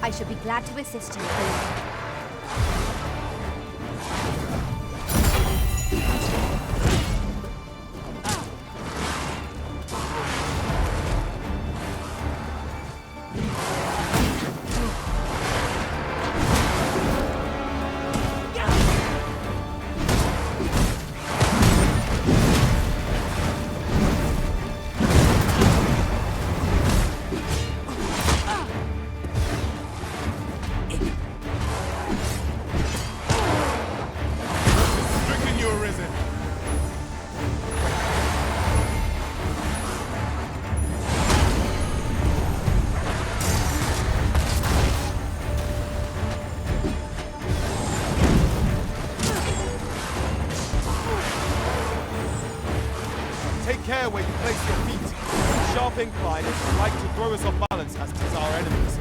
I shall be glad to assist you, Queen. Take care where you place your feet. Sharp incline is like to throw us off balance as tis our enemies.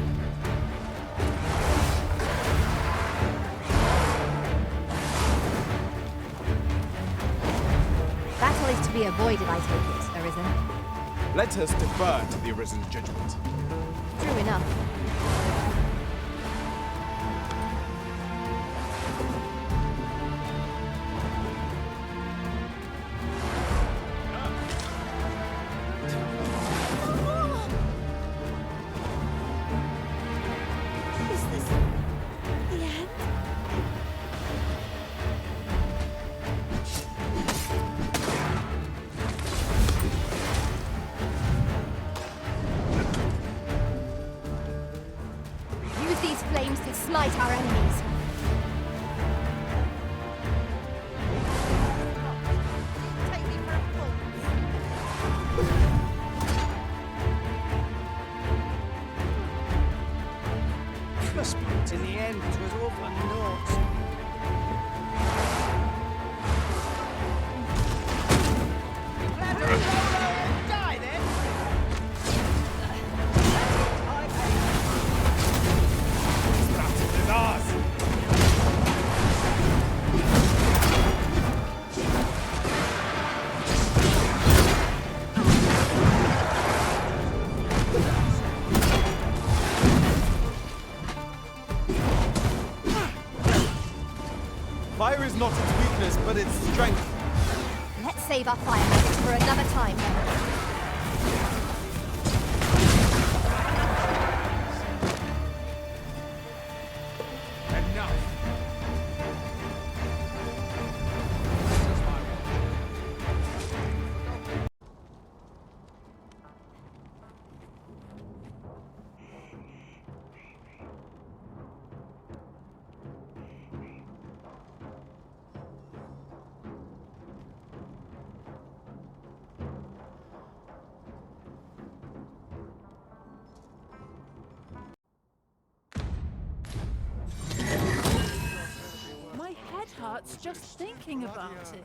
Battle is to be avoided, I take it, Arisen. Let us defer to the Arisen's judgment. True enough. Flames to smite our enemies. Take me for a fool. But in the end, it was all for naught. Glad to roll and die then. Fire is not its weakness, but its strength. Let's save our fire habits for another time, then. My head hurts just thinking about it.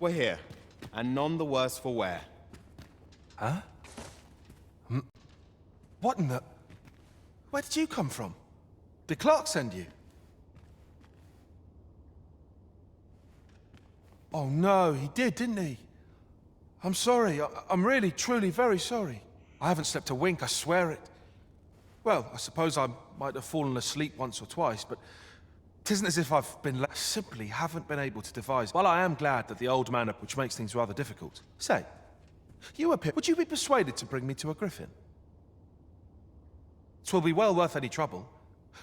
We're here, and none the worse for wear. Huh? What in the... Where did you come from? Did Clark send you? Oh no, he did, didn't he? I'm sorry. I'm really, truly very sorry. I haven't slept a wink, I swear it. Well, I suppose I might have fallen asleep once or twice, but it isn't as if I've been simply haven't been able to devise. While I am glad that the old man, which makes things rather difficult. Say, you appear, would you be persuaded to bring me to a griffin? 'Twill be well worth any trouble.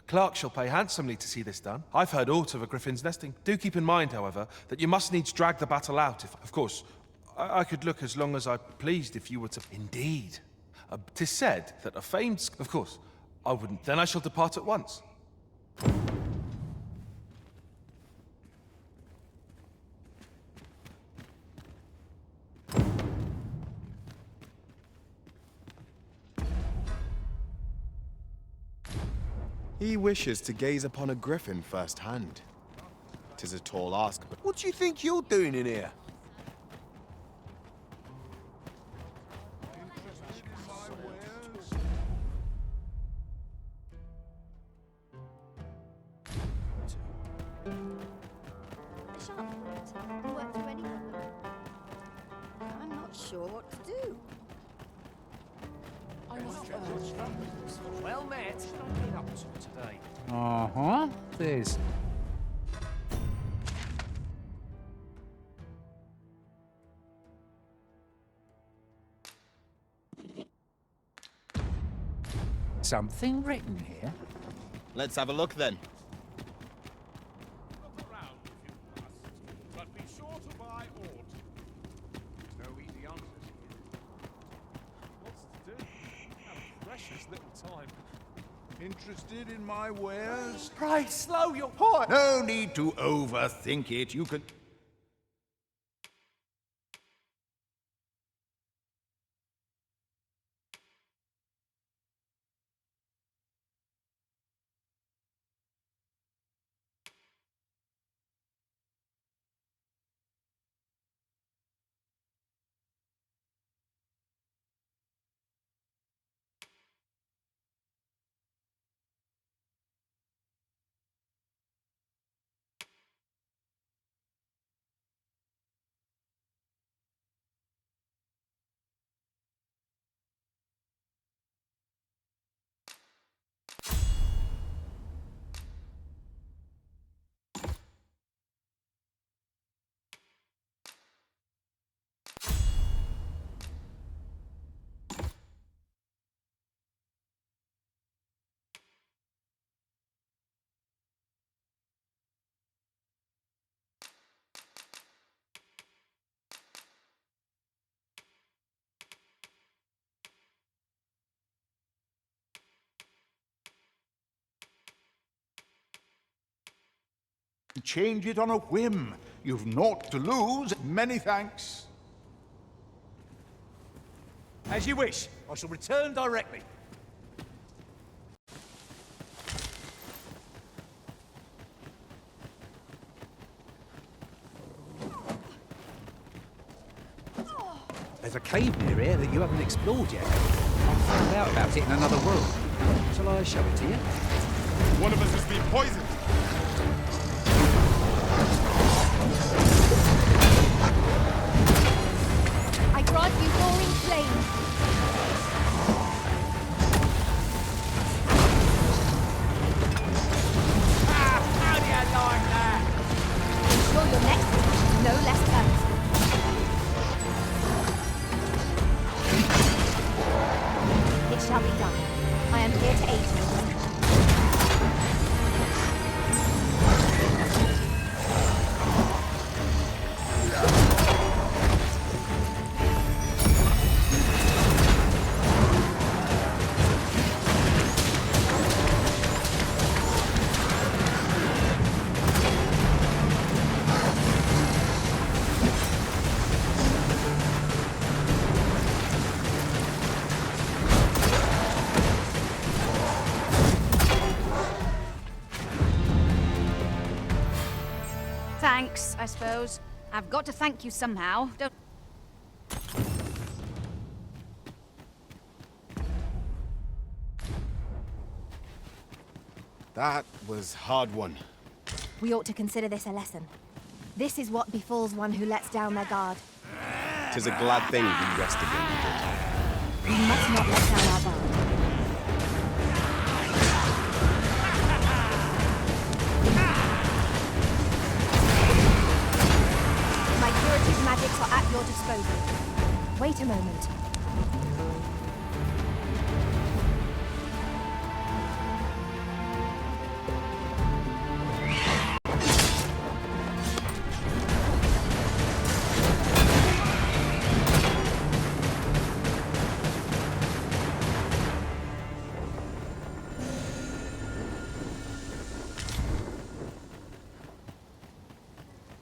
Clark shall pay handsomely to see this done. I've heard aught of a griffin's nesting. Do keep in mind, however, that you must needs drag the battle out if, of course, I could look as long as I pleased if you were to... Indeed. 'Tis said that a famed... Of course, I wouldn't. Then I shall depart at once. He wishes to gaze upon a griffin firsthand. 'Tis a tall ask, but... What do you think you're doing in here? The sharp point. Work through any problem. I'm not sure what to do. Well met. What should I get up to today? Uh-huh. There's... something written here? Let's have a look then. Look around if you must, but be sure to buy aught. No easy answers here. What's to do? Have a precious little time. Interested in my wares? Pray, slow your horse! No need to overthink it. You can... Change it on a whim. You've naught to lose. Many thanks. As you wish. I shall return directly. There's a cave near here that you haven't explored yet. I'll find out about it in another world. Shall I show it to you? One of us has been poisoned. I grant you roaring flame. How do you like that? Ensure your next attack is no less earnest. It shall be done. I am here to aid you. Thanks, I suppose. I've got to thank you somehow. Don't... That was hard one. We ought to consider this a lesson. This is what befalls one who lets down their guard. 'Tis a glad thing we rest again. We must not let down our guard. My curative magics are at your disposal. Wait a moment.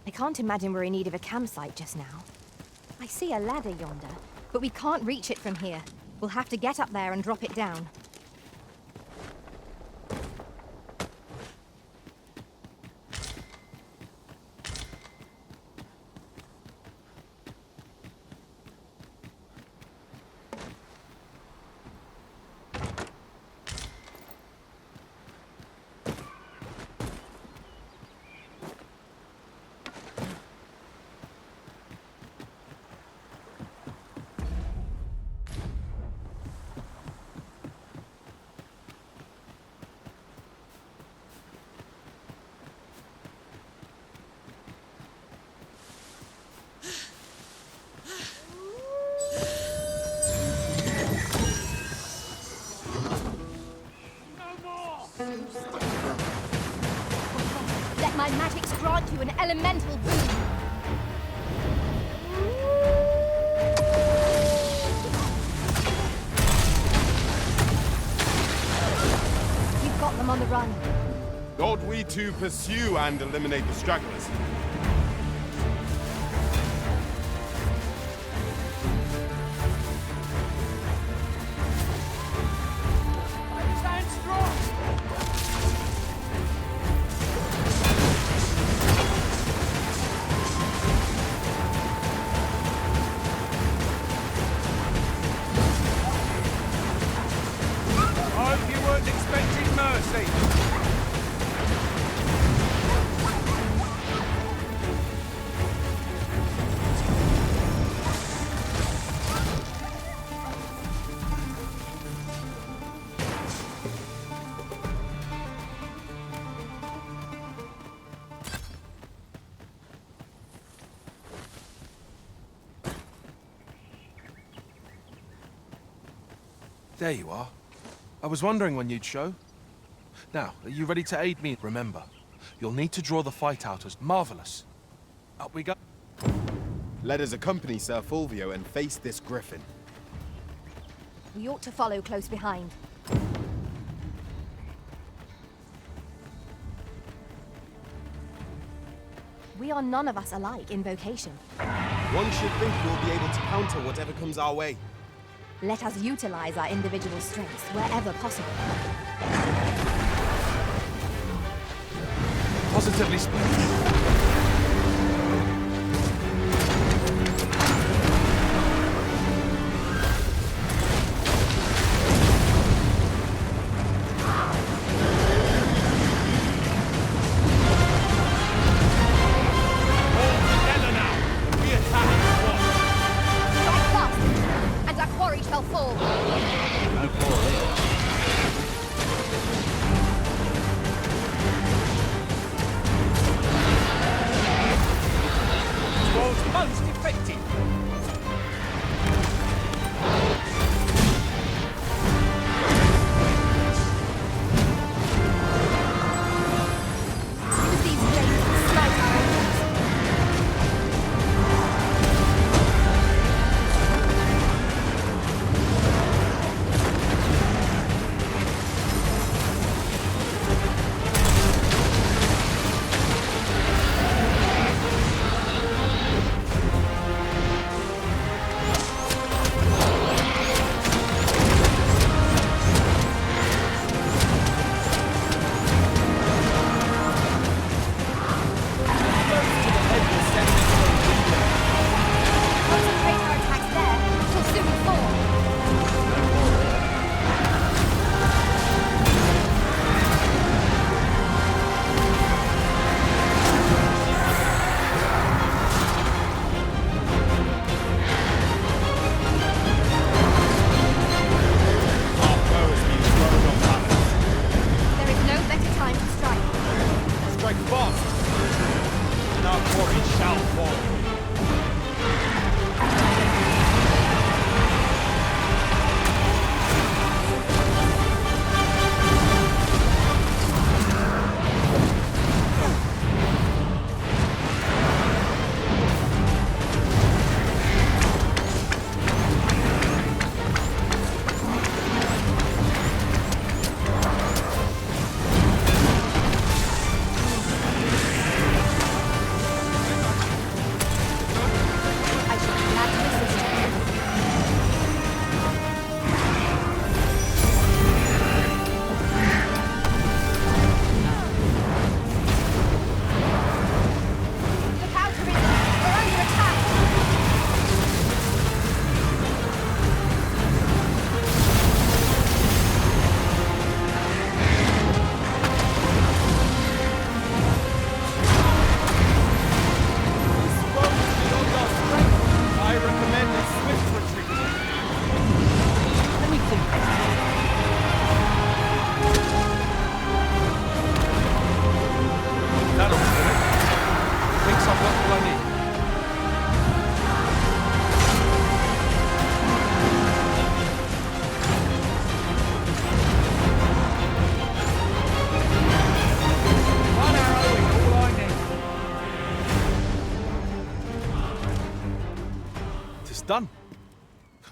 I can't imagine we're in need of a campsite just now. I see a ladder yonder, but we can't reach it from here. We'll have to get up there and drop it down. an elemental boon. You've got them on the run. Ought we to pursue and eliminate the stragglers? Stand strong! I hope you weren't expecting mercy. There you are. I was wondering when you'd show. Now, are you ready to aid me? Remember, you'll need to draw the fight out as marvelous. Up we go. Let us accompany Sir Fulvio and face this griffin. We ought to follow close behind. We are none of us alike in vocation. One should think we'll be able to counter whatever comes our way. Let us utilize our individual strengths wherever possible. Positively splendid.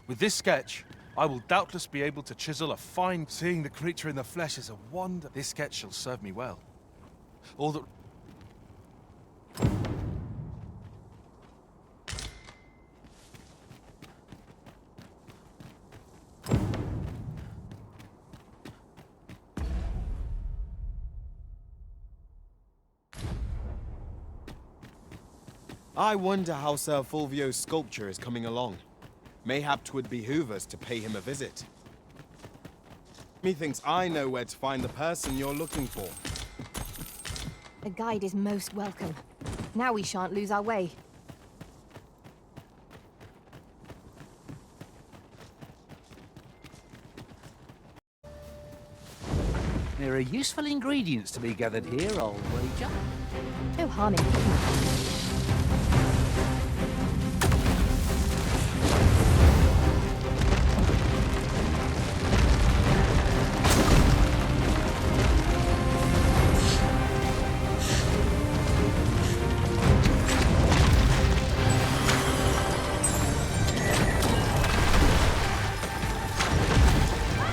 With this sketch, I will doubtless be able to chisel a fine... Seeing the creature in the flesh is a wonder. This sketch shall serve me well. All that... I wonder how Sir Fulvio's sculpture is coming along. Mayhap 'twould behoove us to pay him a visit. Methinks I know where to find the person you're looking for. A guide is most welcome. Now we shan't lose our way. There are useful ingredients to be gathered here, I'll wager. No harm in picking them.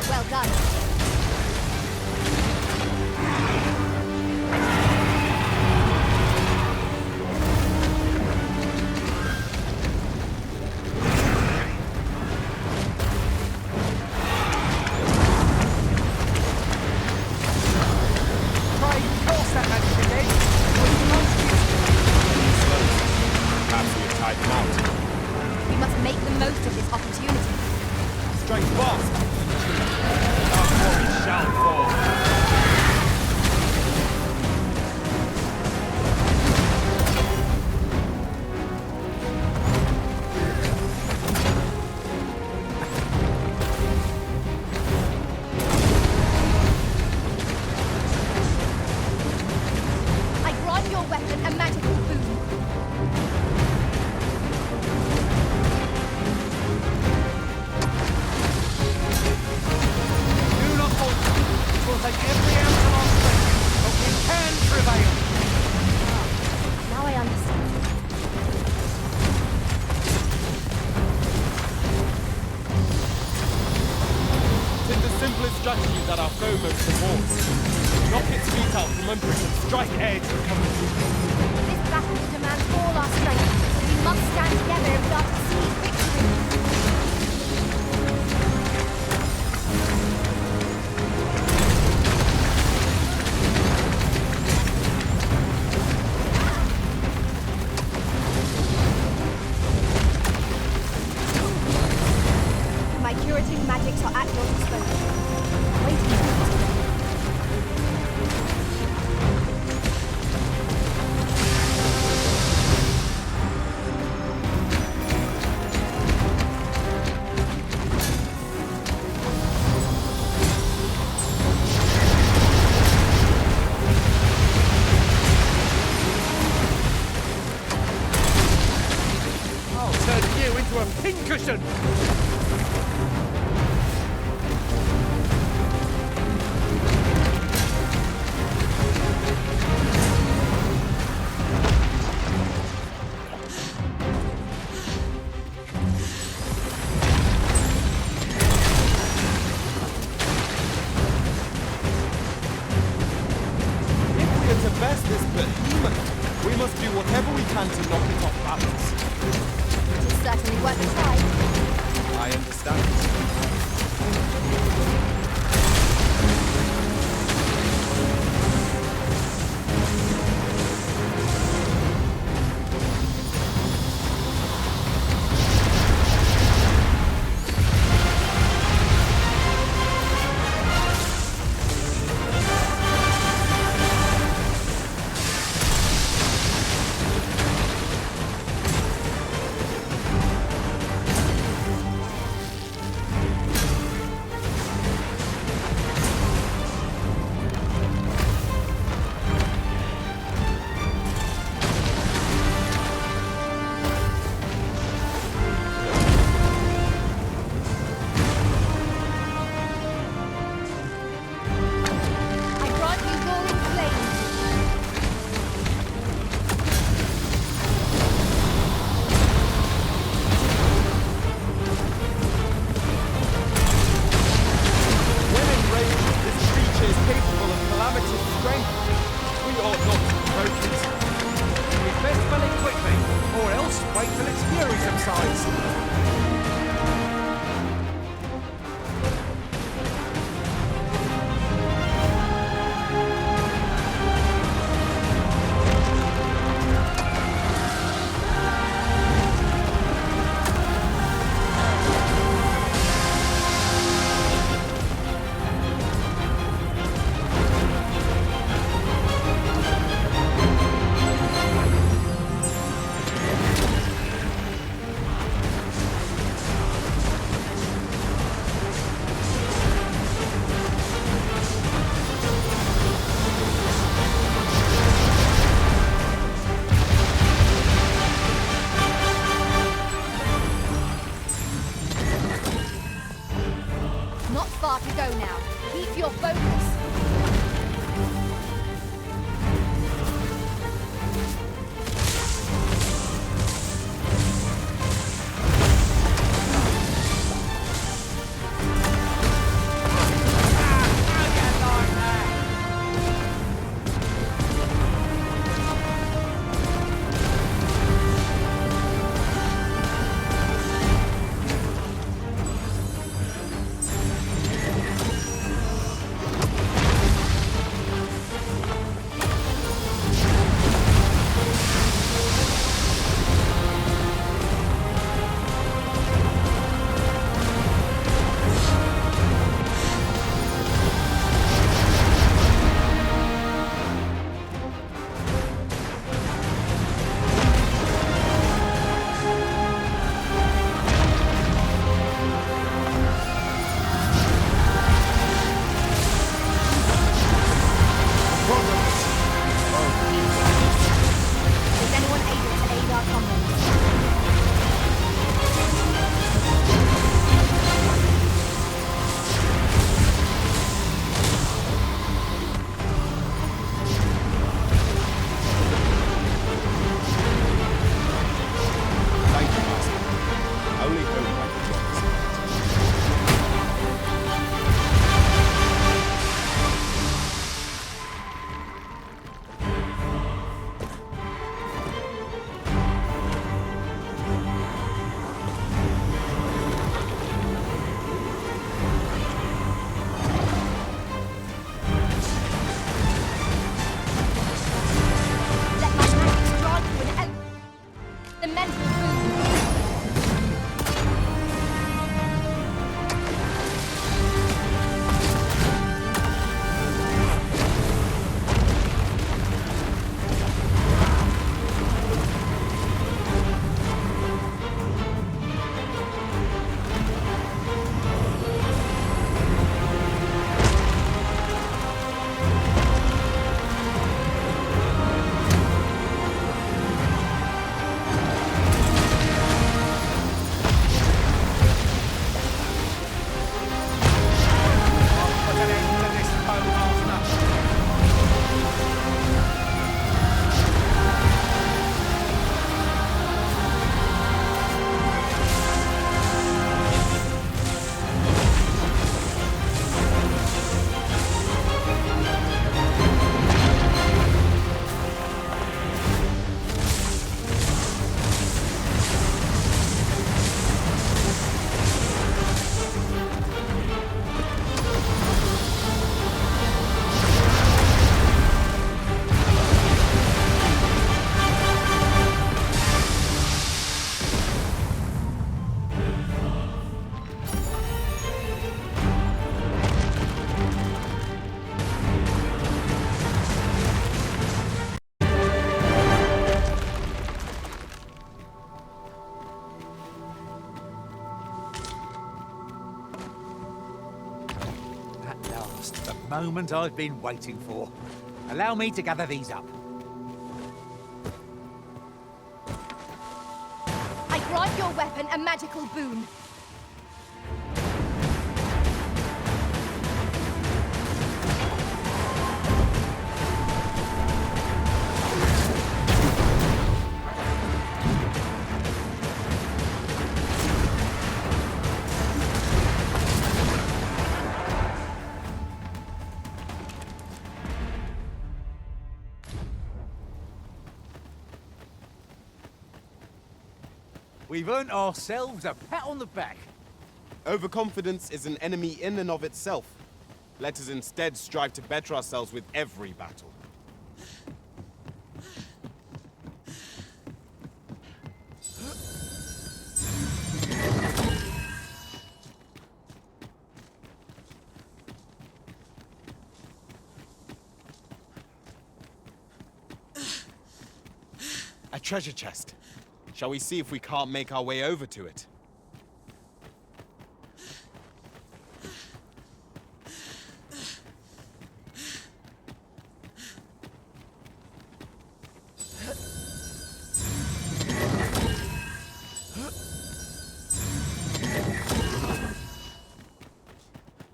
Well done. Perhaps we have tied him out. We must make the most of this opportunity. Strike fast! Our quarry shall fall! I grant your weapon a magical boon. Do not falter. It will take every ounce of our strength, but we can prevail. Now I understand. Tis the simplest strategy that our foe most supports. Knock its feet out from under it and strike air to recover it. This battle will demand all our strength. We must stand together if we are to seize victory. My curative magics are at your disposal. Wait a minute. I'll turn you into a pincushion. If we are to best this behemoth, we must do whatever we can to knock it off balance. It is certainly worth a try. I understand. far to go now. Keep your focus. Is anyone able to aid our comrades? Thank you, Master. I only hope I can join this fight. Let my magic strike you an the mental boom. Put an end to this foe, Master. At last, the moment I've been waiting for. Allow me to gather these up. I grant your weapon a magical boon. We've earned ourselves a pat on the back. Overconfidence is an enemy in and of itself. Let us instead strive to better ourselves with every battle. A treasure chest. Shall we see if we can't make our way over to it?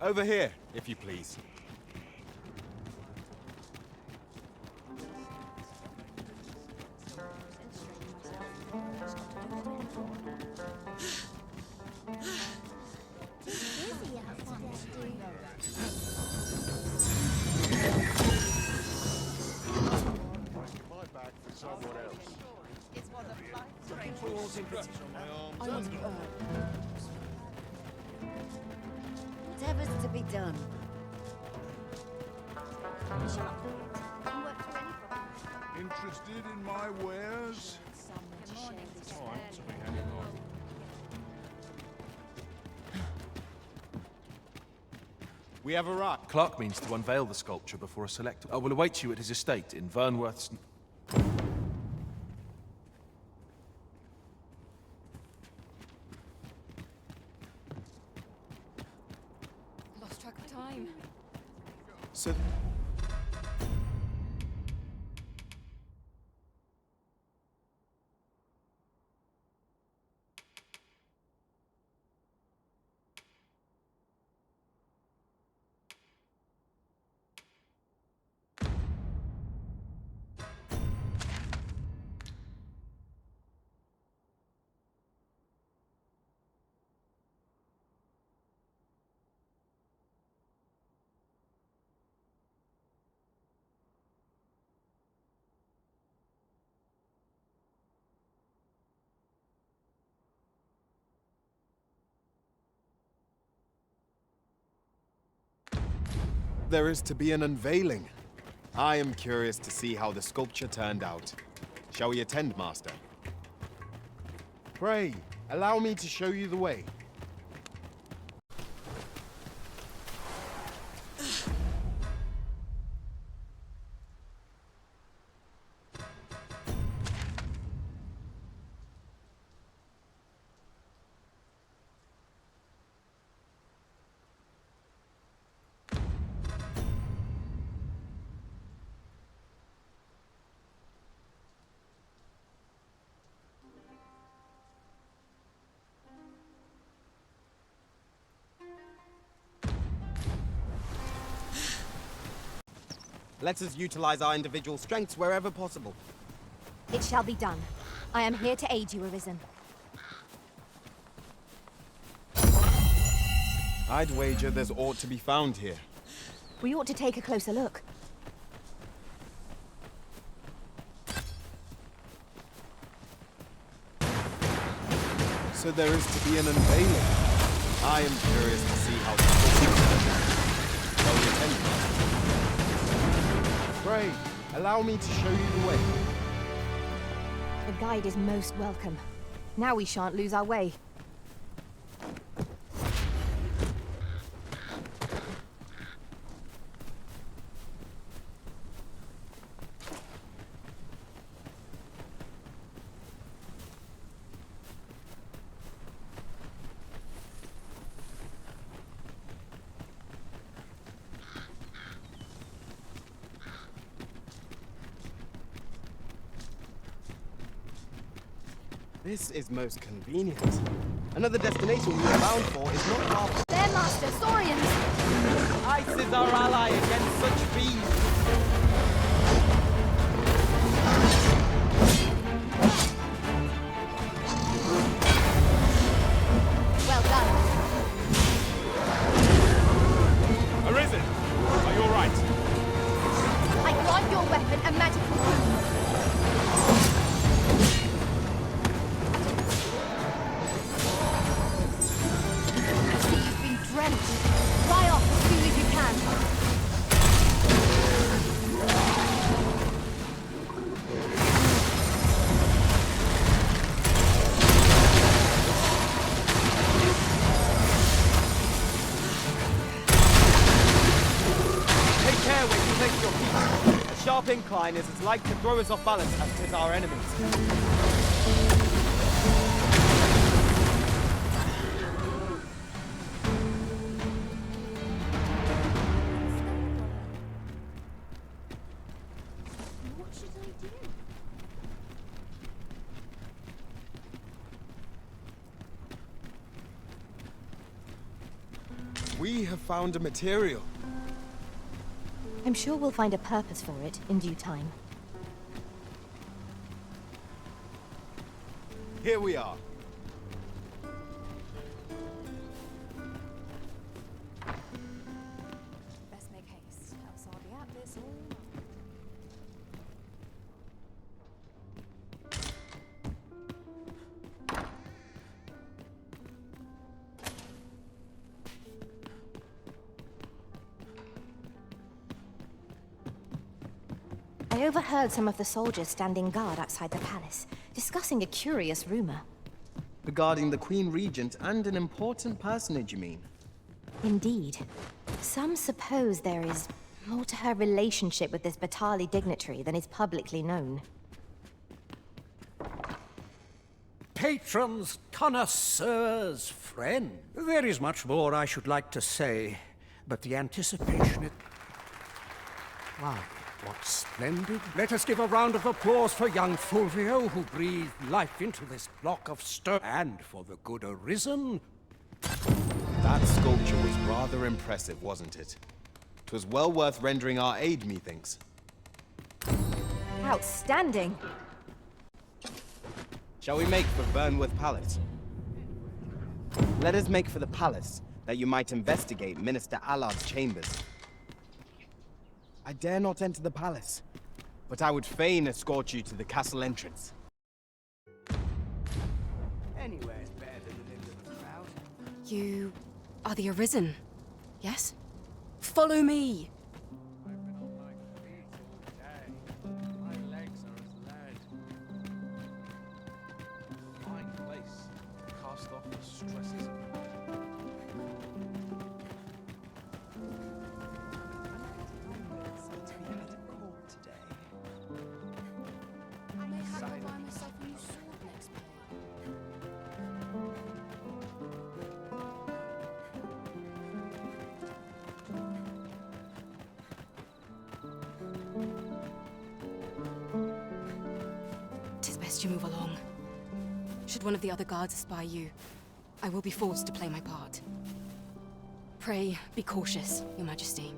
Over here, if you please. Whatever's to be done. Interested in my wares? We have arrived. Clark means to unveil the sculpture before a select. I will await you at his estate in Vernworth's. Lost track of time. So... There is to be an unveiling. I am curious to see how the sculpture turned out. Shall we attend, Master? Pray, allow me to show you the way. Let us utilize our individual strengths wherever possible. It shall be done. I am here to aid you, Arisen. I'd wager there's aught to be found here. We ought to take a closer look. So there is to be an unveiling. I am curious to see how the sculpture turned out. Shall we attend, Master? Pray, allow me to show you the way. The guide is most welcome. Now we shan't lose our way. This is most convenient. Another destination we are bound for is not far from... There, Master! Saurians! Ice is our ally against such beasts. Well done. Arisen! Are you alright? I grant your weapon a magical boon. I see you've been drenched. Dry off as soon as you can. Take care where you place your feet. A sharp incline is as like to throw us off balance as 'tis our enemies. What should I do? We have found a material. I'm sure we'll find a purpose for it in due time. Here we are. Best make haste, else I'll be at this all night. I overheard some of the soldiers standing guard outside the palace, discussing a curious rumor. Regarding the Queen Regent and an important personage, you mean? Indeed. Some suppose there is more to her relationship with this Batali dignitary than is publicly known. Patrons, connoisseurs, friends. There is much more I should like to say, but the anticipation... Wow, what splendid... Let us give a round of applause for young Fulvio, who breathed life into this block of stone, and for the good arisen. That sculpture was rather impressive, wasn't it? 'Twas well worth rendering our aid, methinks. Outstanding! Shall we make for Burnworth Palace? Let us make for the palace, that you might investigate Minister Allard's chambers. I dare not enter the palace, but I would fain escort you to the castle entrance. Anywhere's better than the middle of the crowd. You are the Arisen, yes? Follow me! My legs are as lead. Fine place. Cast off the stresses of I may have to buy myself a new sword next play. Tis best you move along. Should one of the other guards espy you, I will be forced to play my part. Pray, be cautious, Your Majesty.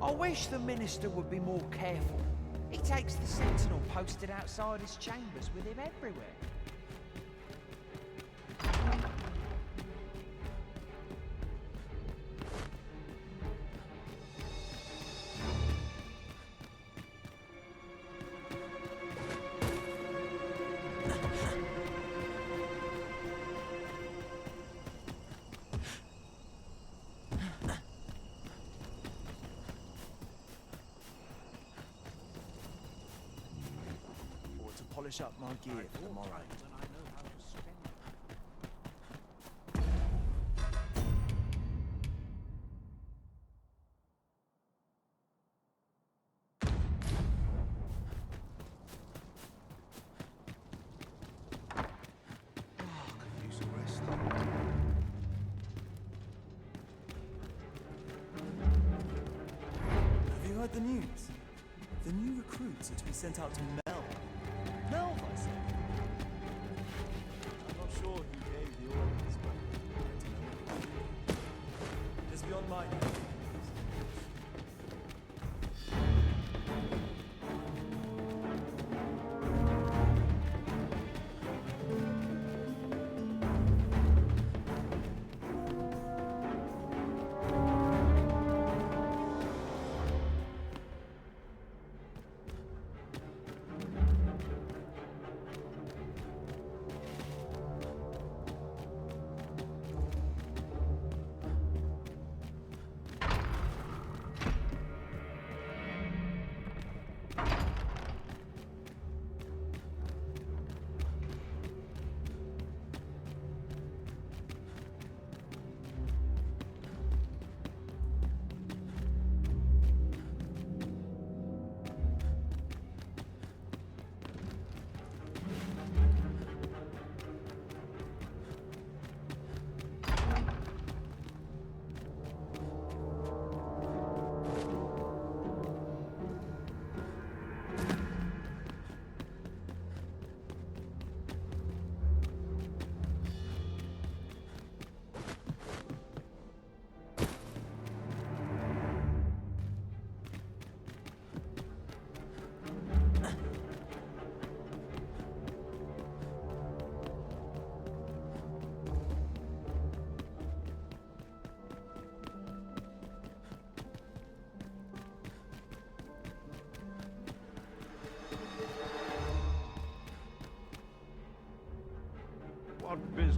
I wish the minister would be more careful. He takes the sentinel posted outside his chambers with him everywhere. Polish up my gear for tomorrow. Have you heard the news? The new recruits are to be sent out to Mel. Mel, I said. I'm not sure who gave the orders, but it's beyond my knowledge.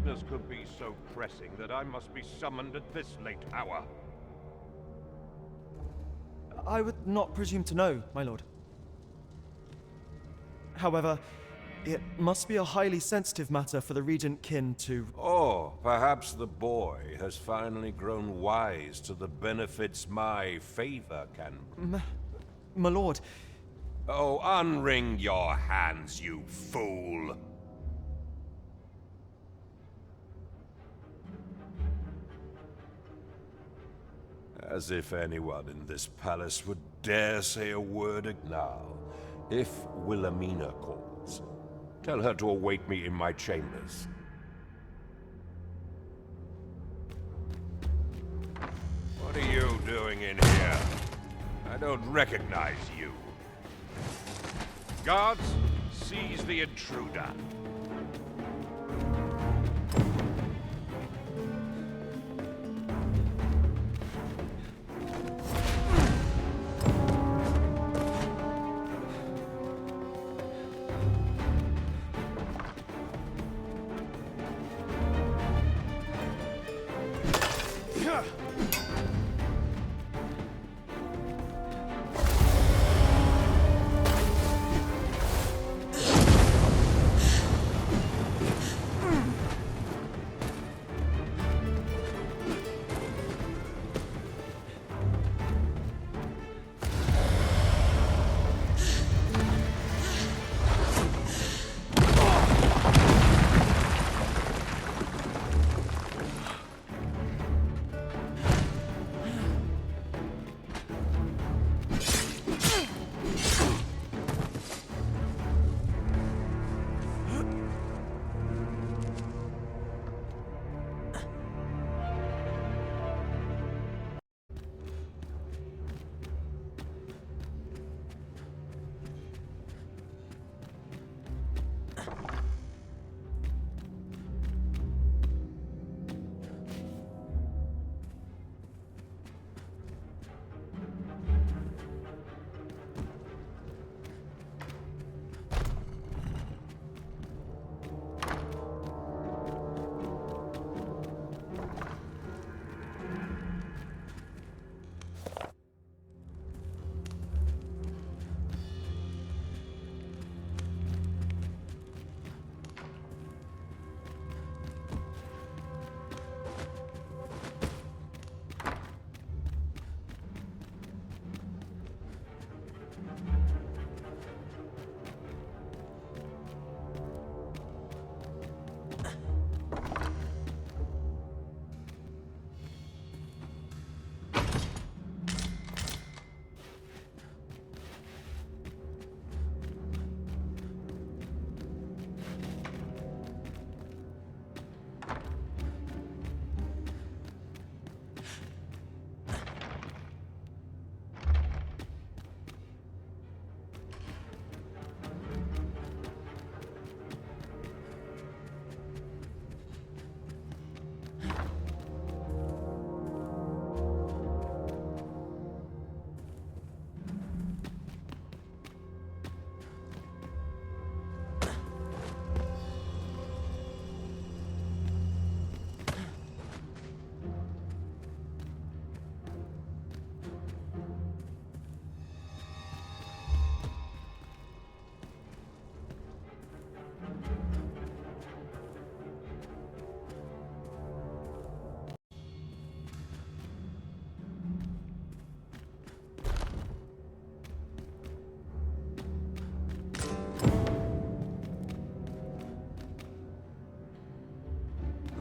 business could be so pressing that I must be summoned at this late hour? I would not presume to know, my lord. However, it must be a highly sensitive matter for the regent kin to... Oh, perhaps the boy has finally grown wise to the benefits my favor can... My lord, Oh, unwring your hands, you fool! As if anyone in this palace would dare say a word now. If Wilhelmina calls, tell her to await me in my chambers. What are you doing in here? I don't recognize you. Guards, seize the intruder.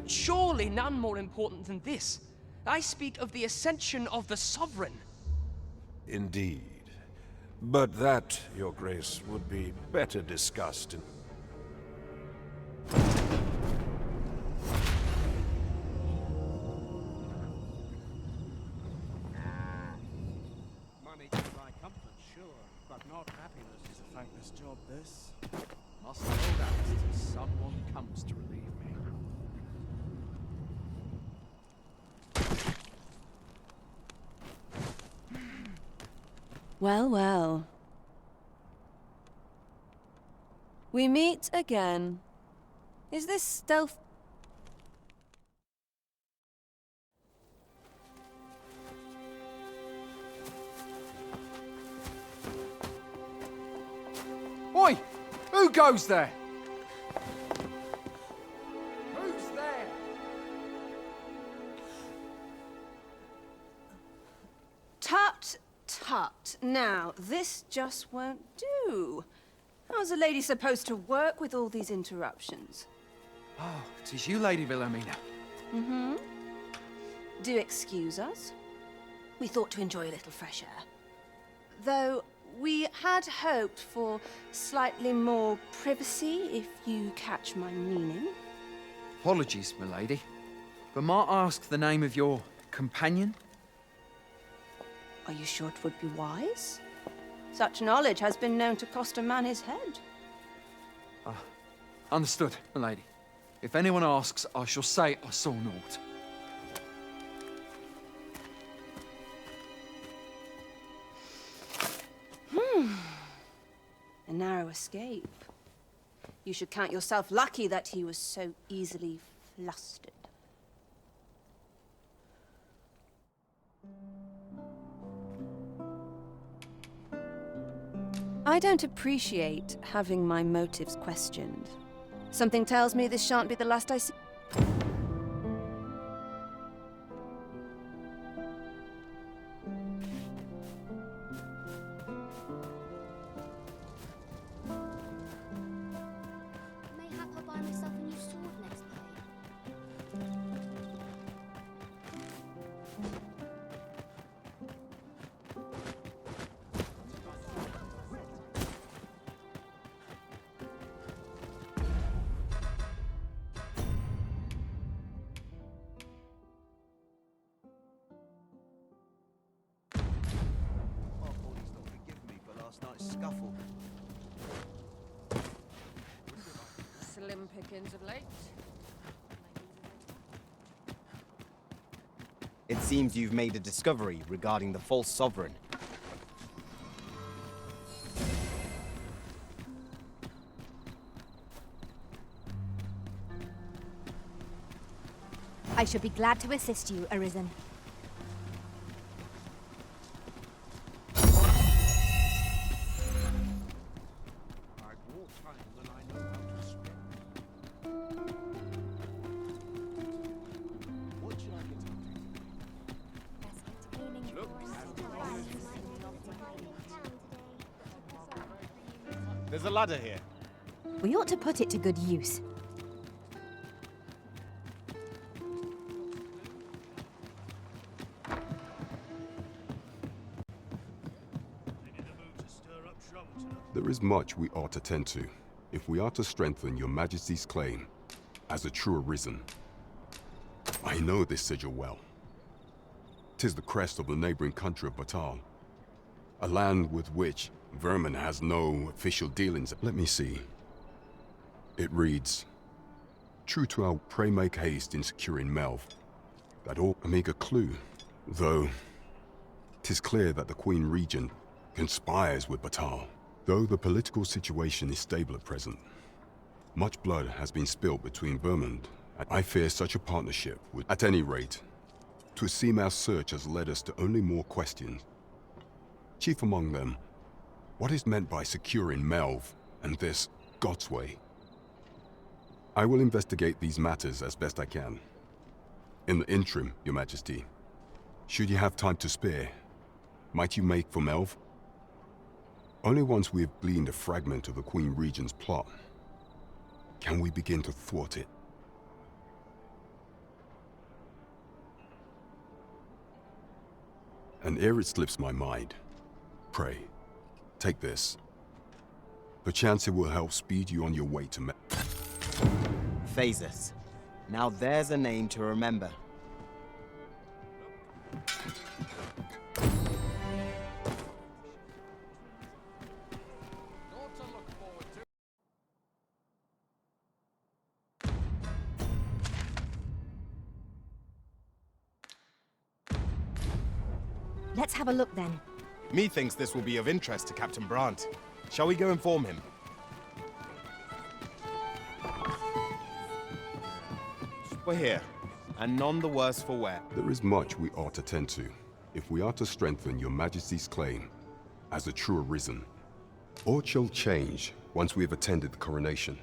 Surely none more important than this. I speak of the ascension of the Sovereign. Indeed. But that, Your Grace, would be better discussed in... Money can buy comfort, sure, but not happiness. It's a thankless job, this. Must hold out till someone comes to relieve me. Well, well. We meet again. Is this stealth... goes there? Who's there? Tut, tut. Now, this just won't do. How's a lady supposed to work with all these interruptions? Oh, 'tis you, Lady Wilhelmina. Mm-hmm. Do excuse us. We thought to enjoy a little fresh air. Though we had hoped for slightly more privacy, if you catch my meaning. Apologies, milady. But might I ask the name of your companion? Are you sure it would be wise? Such knowledge has been known to cost a man his head. Understood, milady. If anyone asks, I shall say I saw naught. A narrow escape. You should count yourself lucky that he was so easily flustered. I don't appreciate having my motives questioned. Something tells me this shan't be the last I see. Mayhap I'll buy myself a new sword next day. Scuffle. Slim pickings of late. It seems you've made a discovery regarding the false sovereign. I should be glad to assist you, Arisen. There's a ladder here. We ought to put it to good use. There is much we ought to tend to, if we are to strengthen your Majesty's claim as a true Arisen. I know this sigil well. 'Tis the crest of the neighboring country of Batal, a land with which Vermin has no official dealings. Let me see. It reads, true to our pray make haste in securing Melv. That ought to make a clue, though 'tis clear that the Queen Regent conspires with Batal. Though the political situation is stable at present, much blood has been spilled between Vermin. I fear such a partnership would, at any rate, to seem our search has led us to only more questions. Chief among them, what is meant by securing Melv and this God's way? I will investigate these matters as best I can. In the interim, Your Majesty, should you have time to spare, might you make for Melv? Only once we have gleaned a fragment of the Queen Regent's plot can we begin to thwart it. And ere it slips my mind, pray, take this. Perchance it will help speed you on your way to Phasus. Now there's a name to remember. Let's have a look then. Methinks this will be of interest to Captain Brandt. Shall we go inform him? We're here, and none the worse for wear. There is much we ought to tend to, if we are to strengthen your Majesty's claim as a true Arisen. Aught shall change once we have attended the coronation.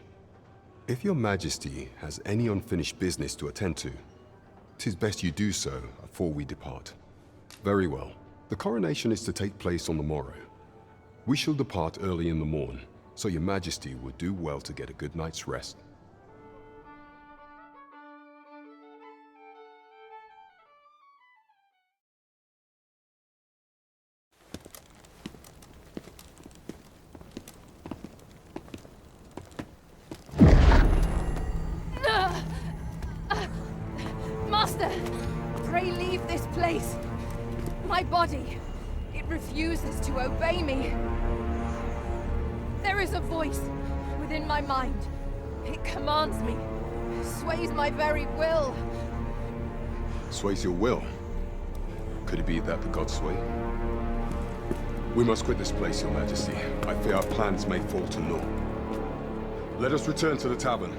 If your majesty has any unfinished business to attend to, 'tis best you do so before we depart. Very well. The coronation is to take place on the morrow. We shall depart early in the morn, so your majesty would do well to get a good night's rest. Master! Pray leave this place. My body, it refuses to obey me. There is a voice within my mind. It commands me, sways my very will. Sways your will? Could it be that the gods sway? We must quit this place, your majesty. I fear our plans may fall to naught. Let us return to the tavern.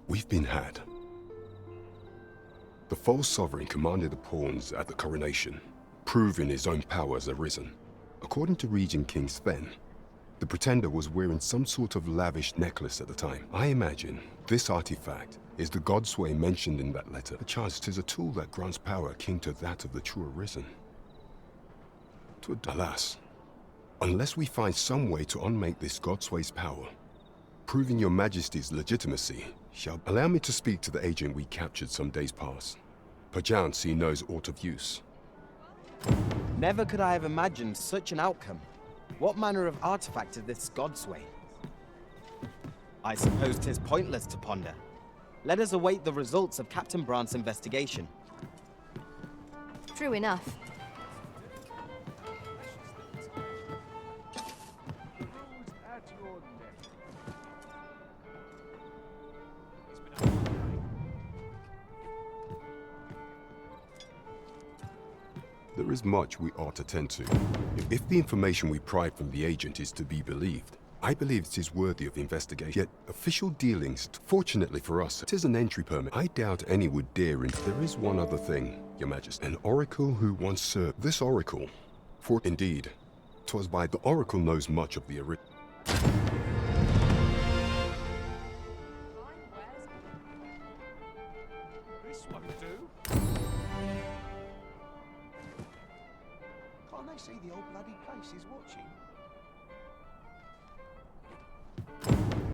We've been had. The false sovereign commanded the pawns at the coronation, proving his own power has arisen. According to Regent King Sven, the pretender was wearing some sort of lavish necklace at the time. I imagine this artifact is the godsway mentioned in that letter. Perchance 'tis a tool that grants power akin to that of the true arisen. Alas, unless we find some way to unmake this godsway's power, proving your majesty's legitimacy, shall allow me to speak to the agent we captured some days past. Perchance he knows aught of use. Never could I have imagined such an outcome. What manner of artifact is this godsway? I suppose 'tis pointless to ponder. Let us await the results of Captain Brandt's investigation. True enough. There is much we ought to tend to. If the information we pry from the agent is to be believed, I believe it is worthy of investigation. Yet, official dealings, fortunately for us, it is an entry permit. I doubt any would dare, and there is one other thing, your majesty. An oracle who once served this oracle. For indeed, 'twas by the oracle knows much of the original. This won't do. Can't they see the old bloody place is watching?